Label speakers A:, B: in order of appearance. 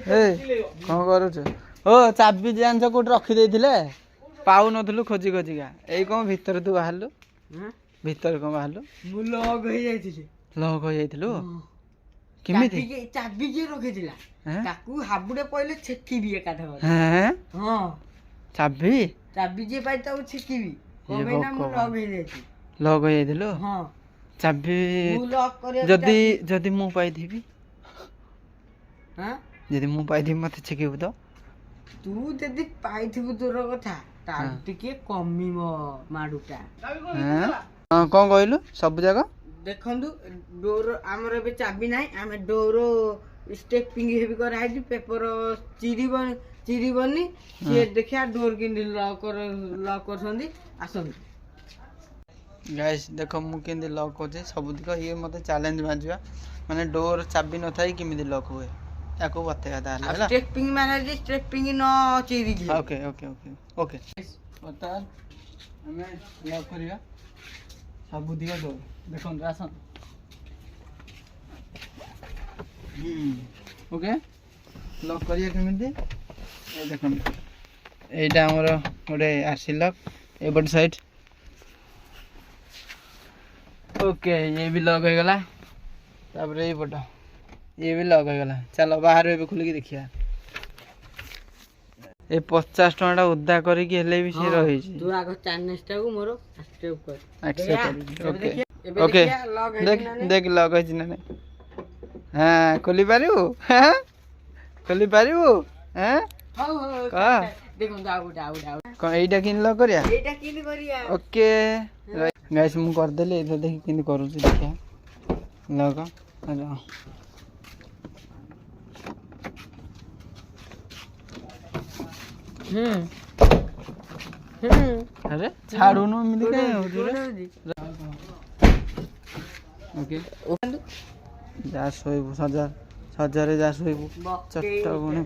A: कौन करुच ओ चाबी जान कोट रखिदे पाऊ नथुलु खोजी खोजिका एई कौन भीतर तू बाहरलु भीतर कौन बाहरलु
B: मु लॉक हो जाइथिले
A: लॉक हो जाइथिलु केमिति
B: चाबी जे रखिदिला ताकू हाबुडे पहिले छेकीबी एकाठा
A: हैं
B: हां
A: चाबी
B: जे पाइ ताऊ छेकीबी कोमेना मु लॉक हो जाइथि
A: लॉक हो जाइथिलु
B: हां
A: चाबी
B: मु लॉक करे
A: जदी जदी मु पाइ थिबी
B: हां
A: जदी मु पाइ थिबी मते छेकीबु तो
B: तू जदी पाइ थिबु तोर कथा ता टिके कमिमो माडुटा
A: हां कोन कहलु सब जगह
B: देखंदु डोर हमर बे चाबी नाही हम डोर स्टेपिंग हेबी कर आइ पेपर चिरीबनी से देखिया डोर किंदी लॉक करसंदी आसन
A: गाइस देखो मु केंदी लॉक होजे सब दिख ये मते चैलेंज माजवा माने डोर चाबी न थाई किमिदी लॉक हुए याको बतेगा ताला
B: स्टेपिंग माने जे स्टेपिंग न चिरी जे
A: ओके ओके ओके ओके बता हमें लॉक करिया सब दिख डोर देखो आसन ओके लॉक करिया केमिदी ए देखो एटा हमर गोटे आसी लॉक ए बड साइड ओके ये भी लॉक हो गला तापर ये पट ये भी लॉक हो गला चलो बाहर भी खोल के देखिया ए 50 टका उद्दा करी के हेले भी से रही छी
B: तू आगो चैनल टा को मोरो एक्सेप्ट कर
A: एक्सेप्ट ओके ओके देख देख लॉक है ना हां खोली पारिबो हां खोली पारिबो हैं
B: हां हां
A: का
B: देखो दाउ
A: को एटा किन लॉक करिया
B: एटा किन करिया
A: ओके गाइस मु कर देले इधर देखि किन करू छी देखिया लॉक अरे अरे छाड़ू न मिली के हो ओके जा सोइबु सजार जा सोइबु चट्टा गुने